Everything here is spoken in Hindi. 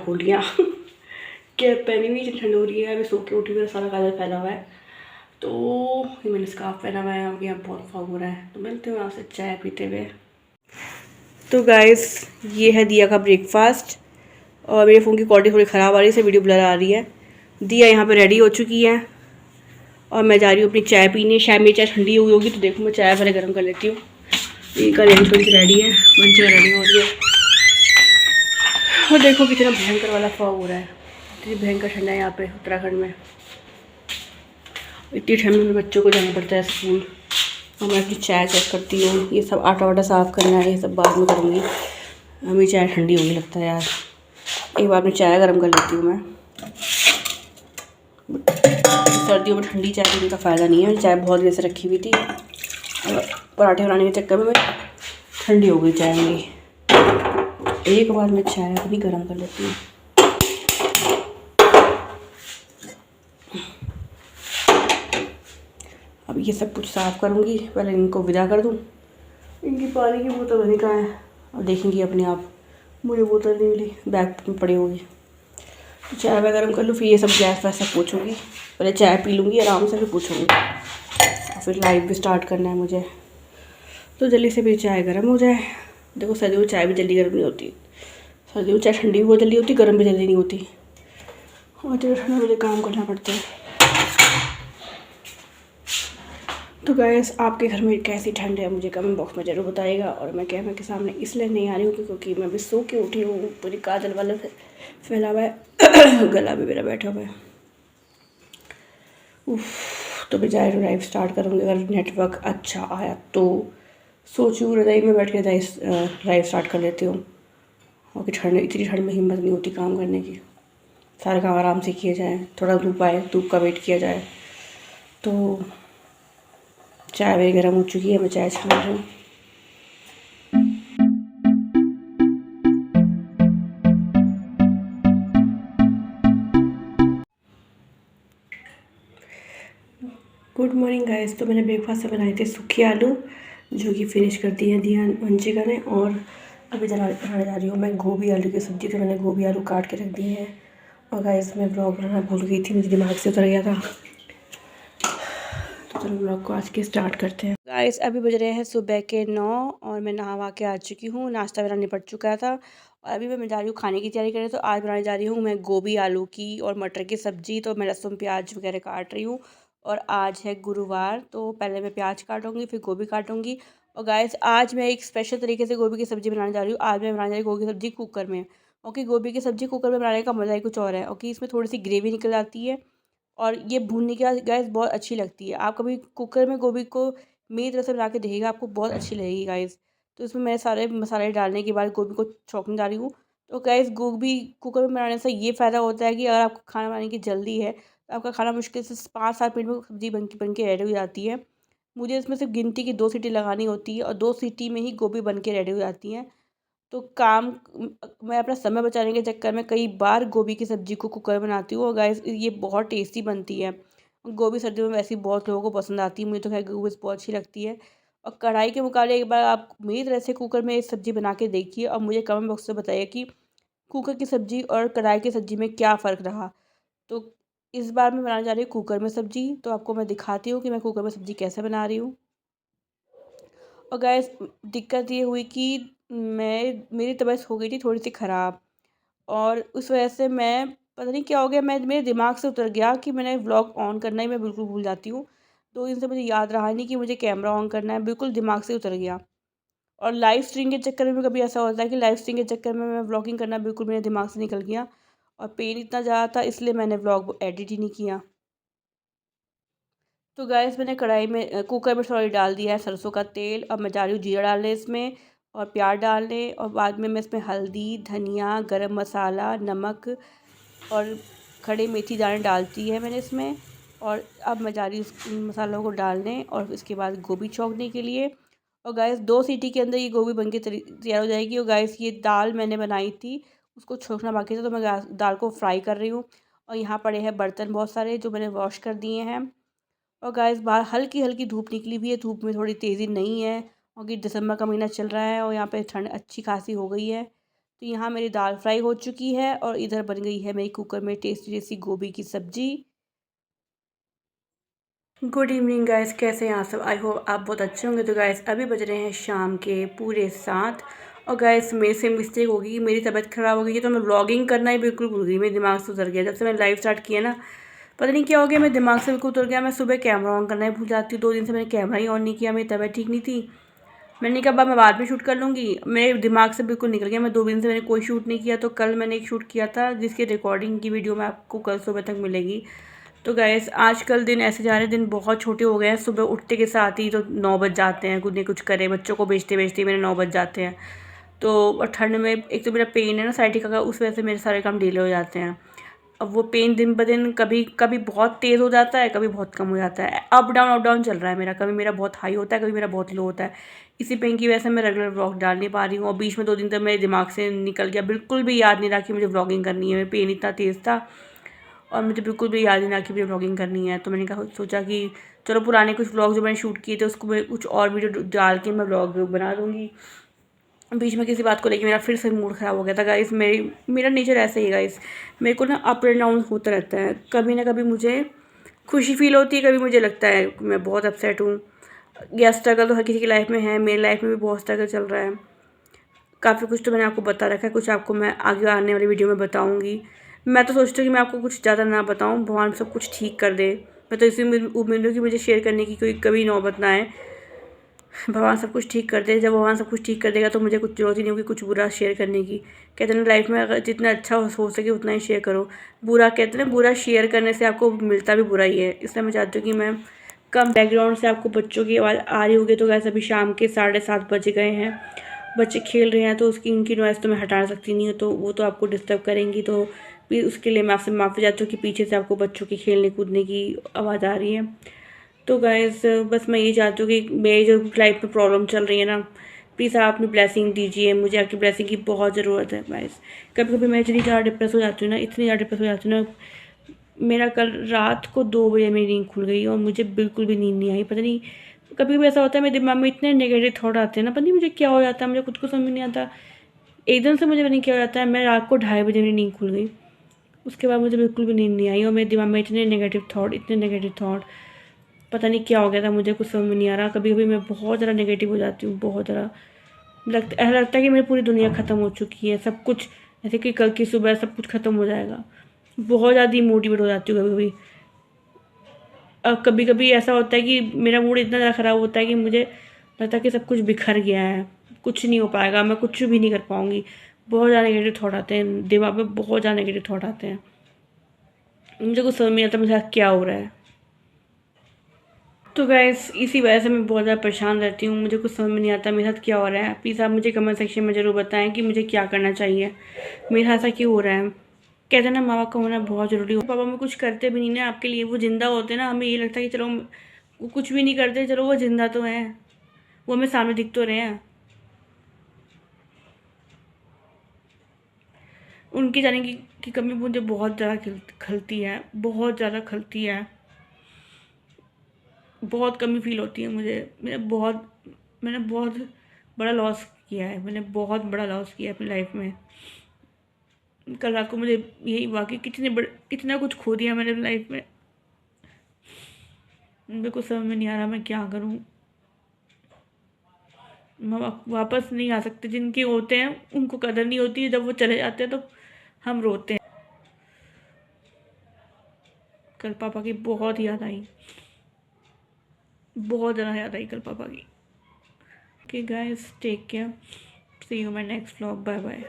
खोल लिया कैप पहनी हुई, ठंड हो रही है। अभी सो के उठी, मेरा सारा काजल फैला हुआ है। तो ये मैंने स्कार्फ पहना हुआ है। अभी यहाँ बहुत फॉग हो रहा है, तो मिलते हैं आपसे चाय पीते हुए। तो गाइस, ये है दिया का ब्रेकफास्ट। और मेरे फ़ोन की क्वालिटी थोड़ी ख़राब आ रही है, इससे वीडियो ब्लर आ रही है। दिया यहाँ पे रेडी हो चुकी है और मैं जा रही हूँ अपनी चाय पीने। शायद मेरी चाय ठंडी हुई होगी, तो देखो मैं चाय पहले गर्म कर लेती हूँ। इनका रेंज थोड़ी सी रेडी है, मंच रेडी हो रही है। और देखो कितना भयंकर वाला फॉग हो रहा है, इतनी भयंकर ठंडा है यहाँ पे उत्तराखंड में। इतनी ठंड में बच्चों को जाना पड़ता है स्कूल। और मैं अपनी चाय चेक करती हूँ। ये सब आटा वाटा साफ़ करना है, ये सब बाद में करूँगी। मेरी चाय ठंडी होगी लगता है यार। एक बार अपनी चाय गर्म कर लेती हूँ मैं। सर्दियों में ठंडी चाय पीने का फ़ायदा नहीं है। चाय बहुत देर से रखी हुई थी और पराठे बनाने के चक्कर में ठंडी हो गई चाय मेरी। एक बार मैं चाय अपनी गर्म कर लेती हूँ। अब ये सब कुछ साफ़ करूँगी, पहले इनको विदा कर दूँ। इनकी पानी की बोतल नहीं कहाँ है, अब देखेंगी अपने आप। मुझे बोतल नहीं मिली, बैग में पड़ी होगी। तो चाय वगैरह गर्म कर लूँ, फिर ये सब गैस वैस सब पूछूँगी। पहले चाय पी लूँगी आराम से, फिर पूछूँगी। और फिर लाइव भी स्टार्ट करना है मुझे, तो जल्दी से मेरी चाय गर्म हो जाए। देखो सर्दियों में चाय भी जल्दी गर्म नहीं होती। सर्दियों में चाय ठंडी भी बहुत जल्दी होती, गर्म भी जल्दी नहीं होती। और जो ठंडा मुझे काम करना पड़ता है। तो गैस, आपके घर में कैसी ठंड है मुझे कमेंट बॉक्स में ज़रूर बताइएगा। और मैं कैमरे के सामने इसलिए नहीं आ रही हूँ क्योंकि मैं भी सो के उठी हूँ, पूरी काजल वाला फैला हुआ है गला भी मेरा बैठा हुआ है। तो मैं जाए लाइव स्टार्ट करूँगी, अगर नेटवर्क अच्छा आया तो। सोची हूँ रजाई में बैठ के लाइव स्टार्ट कर लेती हूँ। और कि ठंड, इतनी ठंड में हिम्मत नहीं होती काम करने की। सारे काम आराम से किए जाए, थोड़ा धूप आए, धूप का वेट किया जाए। तो चाय मेरी गर्म हो चुकी है, मैं चाय छान रही हूँ। Good morning guys. तो मैंने ब्रेकफास्ट में बनाए थे सूखे आलू, जो कि फिनिश कर दिए हैं दिया वंशिका ने। और अभी बनाने जा रही हूँ मैं गोभी आलू की सब्ज़ी। तो मैंने गोभी आलू काट के रख दिए हैं। और गाइस, मैं ब्लॉग बनाना भूल गई थी, मुझे दिमाग से उतर गया था। तो चलो ब्लॉग को आज के स्टार्ट करते हैं। गाइस, अभी बज रहे हैं सुबह के 9 और मैं नहा के आ चुकी हूँ। नाश्ता मेरा निपट चुका था और अभी मैं जा रही हूँ खाने की तैयारी करने। तो आज बनाने जा रही हूँ मैं गोभी आलू की और मटर की सब्ज़ी। तो मैं लहसुन प्याज वगैरह काट रही हूँ। और आज है गुरुवार, तो पहले मैं प्याज काटूंगी, फिर गोभी काटूंगी। और गाइस, आज मैं एक स्पेशल तरीके से गोभी की सब्ज़ी बनाने जा रही हूँ। आज मैं बनाने जा रही हूँ गोभी की सब्ज़ी कुकर में। ओके, गोभी की सब्ज़ी कुकर में बनाने का मज़ा ही कुछ और है। ओके, इसमें थोड़ी सी ग्रेवी निकल आती है और ये भूनने के बाद गाइस बहुत अच्छी लगती है। आप कभी कुकर में गोभी को मेरी तरह से बना के देखिएगा, आपको बहुत अच्छी लगेगी गाइस। तो इसमें मैं सारे मसाले डालने के बाद गोभी को छौंकने जा रही हूँ। तो गाइस, गोभी कुकर में बनाने से ये फ़ायदा होता है कि अगर आपको खाना बनाने की जल्दी है, तो आपका खाना मुश्किल से 5-7 मिनट में सब्ज़ी बन के रेडी हो जाती है। मुझे इसमें सिर्फ गिनती की 2 सीटी लगानी होती है और 2 सीटी में ही गोभी बन के रेडी हो जाती हैं। तो मैं अपना समय बचाने के चक्कर में कई बार गोभी की सब्ज़ी को कुकर में बनाती हूँ। और गाइस, ये बहुत टेस्टी बनती है। गोभी सर्दियों में वैसे ही बहुत लोगों को पसंद आती है, मुझे तो खैर गोभी बहुत अच्छी लगती है। और कढ़ाई के मुकाबले एक बार आप मेरी तरह से कुकर में सब्ज़ी बना के देखिए और मुझे कमेंट बॉक्स में बताइए कि कुकर की सब्ज़ी और कढ़ाई की सब्ज़ी में क्या फ़र्क रहा। तो इस बार मैं बनाने जा रही हूँ कुकर में सब्ज़ी, तो आपको मैं दिखाती हूँ कि मैं कुकर में सब्ज़ी कैसे बना रही हूँ। और गैस, दिक्कत ये हुई कि मेरी तबीयत हो गई थी थोड़ी सी ख़राब और उस वजह से मैं पता नहीं क्या हो गया, मैं मेरे दिमाग से उतर गया कि मैंने व्लॉग ऑन करना ही मैं बिल्कुल भूल जाती हूँ। 2 दिन से मुझे याद रहा नहीं कि मुझे कैमरा ऑन करना है, बिल्कुल दिमाग से उतर गया। और लाइव स्ट्रीम के चक्कर में कभी ऐसा होता है कि लाइव स्ट्रीम के चक्कर में मैं व्लॉगिंग करना बिल्कुल मेरे दिमाग से निकल गया। और पेन इतना ज़्यादा था, इसलिए मैंने व्लॉग एडिट ही नहीं किया। तो गैस, मैंने कढ़ाई में कुकर में सॉरी डाल दिया है सरसों का तेल। अब मैं जा रही हूँ जीरा डालने इसमें और प्याज डालने। और बाद में मैं इसमें हल्दी, धनिया, गरम मसाला, नमक और खड़े मेथी दाने डालती है मैंने इसमें। और अब मैं जा रही हूँ इन मसालों को डालने और इसके बाद गोभी छौंकने के लिए। और गैस, 2 सीटी के अंदर ये गोभी बन के तैयार हो जाएगी। और गैस, ये दाल मैंने बनाई थी, उसको छौंकना बाकी था, तो मैं दाल को फ्राई कर रही हूँ। और यहाँ पड़े हैं बर्तन बहुत सारे जो मैंने वॉश कर दिए हैं। और गाइस, बाहर हल्की हल्की धूप निकली हुई है, धूप में थोड़ी तेज़ी नहीं है क्योंकि दिसंबर का महीना चल रहा है और यहाँ पे ठंड अच्छी खासी हो गई है। तो यहाँ मेरी दाल फ्राई हो चुकी है और इधर बन गई है मेरी कुकर में टेस्टी टेस्टी गोभी की सब्जी। गुड इवनिंग गाइस, कैसे हैं आप सब? आई होप आप बहुत अच्छे होंगे। तो गाइस अभी बज रहे हैं शाम के पूरे 7 और गाइस मेरे से मिस्टेक होगी कि मेरी तबीयत ख़राब हो गई है, तो मैं व्लॉगिंग करना ही बिल्कुल भूल गई। मेरे दिमाग से उतर गया जब से मैं लाइव स्टार्ट किया ना, पता नहीं क्या हो गया, मेरे दिमाग से बिल्कुल उतर गया। मैं सुबह कैमरा ऑन करना ही भूल जाती हूँ। 2 दिन से मैंने कैमरा ही ऑन नहीं किया, मेरी तबीयत ठीक नहीं थी। मैंने कहा मैं बाद में शूट कर लूँगी, मेरे दिमाग से बिल्कुल निकल गया। मैं 2 दिन से मैंने कोई शूट नहीं किया। तो कल मैंने एक शूट किया था जिसकी रिकॉर्डिंग की वीडियो मैं आपको कल सुबह तक मिलेगी। तो गाइस आजकल दिन ऐसे जा रहे हैं, दिन बहुत छोटे हो गए हैं। सुबह उठते के साथ ही तो 9 बज जाते हैं, कुछ नहीं कुछ करे, बच्चों को भेजते भेजते मेरे 9 बज जाते हैं। तो और ठंड में एक तो मेरा पेन है ना साइटिका का, उस वजह से मेरे सारे काम डिले हो जाते हैं। अब वो पेन दिन ब दिन कभी कभी बहुत तेज़ हो जाता है, कभी बहुत कम हो जाता है। अप डाउन चल रहा है मेरा। कभी मेरा बहुत हाई होता है, कभी मेरा बहुत लो होता है। इसी पेन की वजह से मैं रेगुलर व्लॉग डाल नहीं पा रही हूँ। और बीच में 2 दिन तक मेरे दिमाग से निकल गया, बिल्कुल भी याद नहीं रहा कि मुझे व्लॉगिंग करनी है। मेरा पेन इतना तेज़ था और मुझे बिल्कुल भी याद नहीं रहा कि मुझे व्लॉगिंग करनी है। तो मैंने कहा सोचा कि चलो पुराने कुछ व्लॉग जो मैंने शूट किए थे उसको मैं कुछ और वीडियो डाल के मैं व्लॉग बना दूँगी। बीच में किसी बात को लेके मेरा फिर से मूड ख़राब हो गया था गाइस। मेरा नेचर ऐसे ही गाइस, मेरे को ना अप एंड डाउन होता रहता है। कभी ना कभी मुझे खुशी फील होती है, कभी मुझे लगता है मैं बहुत अपसेट हूँ। या स्ट्रगल तो हर किसी की लाइफ में है, मेरी लाइफ में भी बहुत स्ट्रगल चल रहा है। काफ़ी कुछ तो मैंने आपको बता रखा है, कुछ आपको मैं आगे आने वाली वीडियो में बताऊँगी। मैं तो सोचती हूँ कि मैं आपको कुछ ज़्यादा ना बताऊँ, भगवान सब कुछ ठीक कर दे। मैं तो इसी उम्मीद हूँ कि मुझे शेयर करने की कोई कभी नौबत ना आए। भगवान सब कुछ ठीक कर दे। जब भगवान सब कुछ ठीक कर देगा तो मुझे कुछ ज़रूरत ही नहीं होगी कुछ बुरा शेयर करने की। कहते हैं ना लाइफ में अगर जितना अच्छा हो सके उतना ही शेयर करो। बुरा कहते हैं ना, बुरा शेयर करने से आपको मिलता भी बुरा ही है। इसलिए मैं चाहती हूँ कि मैं कम बैकग्राउंड से आपको बच्चों की आवाज़ आ रही होगी। तो वैसे अभी शाम के 7:30 बज गए हैं, बच्चे खेल रहे हैं, तो उसकी इनकी नॉइज़ तो मैं हटा सकती नहीं हूँ, तो वो तो आपको डिस्टर्ब करेंगी। तो प्लीज़ उसके लिए मैं आपसे माफ़ी चाहती हूँ कि पीछे से आपको बच्चों के खेलने कूदने की आवाज़ आ रही है। तो गाइस बस मैं ये चाहती हूँ कि मेरी जो लाइफ में प्रॉब्लम चल रही है ना, प्लीज़ आप अपनी ब्लेसिंग दीजिए। मुझे आपकी ब्लेसिंग की बहुत ज़रूरत है गाइस। कभी कभी मैं इतनी ज़्यादा डिप्रेस हो जाती हूँ ना, इतनी ज़्यादा डिप्रेस हो जाती हूँ ना। मेरा कल रात को 2 बजे मेरी नींद खुल गई और मुझे बिल्कुल भी नींद नहीं आई। पता नहीं कभी कभी ऐसा होता है मेरे दिमाग में इतने नेगेटिव थॉट आते हैं ना, पता नहीं मुझे क्या हो जाता है, मुझे खुद को समझ नहीं आता। एकदम से मुझे नहीं क्या हो जाता है, मैं रात को 2:30 बजे मेरी नींद खुल गई। उसके बाद मुझे बिल्कुल भी नींद नहीं आई और मेरे दिमाग में इतने नेगेटिव थॉट, पता नहीं क्या हो गया था, मुझे कुछ समझ में नहीं आ रहा। कभी कभी मैं बहुत ज़्यादा नेगेटिव हो जाती हूँ, बहुत ज़्यादा। ऐसा लगता है कि मेरी पूरी दुनिया ख़त्म हो चुकी है, सब कुछ ऐसे कि कल की सुबह सब कुछ ख़त्म हो जाएगा। बहुत ज़्यादा डिमोटिवेट हो जाती हूँ कभी कभी। और कभी कभी ऐसा होता है कि मेरा मूड इतना ज़्यादा ख़राब होता है कि मुझे लगता है कि सब कुछ बिखर गया है, कुछ नहीं हो पाएगा, मैं कुछ भी नहीं कर पाऊँगी। बहुत ज़्यादा नेगेटिव थॉट आते हैं दिमाग में, बहुत ज़्यादा नेगेटिव थॉट आते हैं। मुझे कुछ समझ नहीं आता मुझे क्या हो रहा है। तो गाइस इसी वजह से मैं बहुत ज़्यादा परेशान रहती हूँ, मुझे कुछ समझ में नहीं आता मेरे साथ क्या हो रहा है। प्लीज़ आप मुझे कमेंट सेक्शन में ज़रूर बताएं कि मुझे क्या करना चाहिए, मेरे साथ ऐसा क्यों हो रहा है। कहते हैं ना माँ बाप का होना बहुत ज़रूरी हो। पापा में कुछ करते भी नहीं ना आपके लिए, वो ज़िंदा होते ना, हमें ये लगता है कि चलो वो कुछ भी नहीं करते, चलो वो ज़िंदा तो हैं, वो हमें सामने दिख तो रहे हैं। उनकी जाने की कमी मुझे बहुत ज़्यादा खलती है, बहुत ज़्यादा खलती है। बहुत कमी फील होती है मुझे। मैंने बहुत बड़ा लॉस किया है, मैंने बहुत बड़ा लॉस किया है अपनी लाइफ में। कल रात को मुझे यही वाकई कितना कुछ खो दिया मैंने अपनी लाइफ में। मेरे को समझ में नहीं आ रहा मैं क्या करूं। वापस नहीं आ सकते, जिनके होते हैं उनको कदर नहीं होती है, जब वो चले जाते हैं तो हम रोते हैं। कल पापा की बहुत याद आई, बहुत ज़्यादा याद आई कल पापा की। Okay guys, take care, see you my next vlog, bye bye.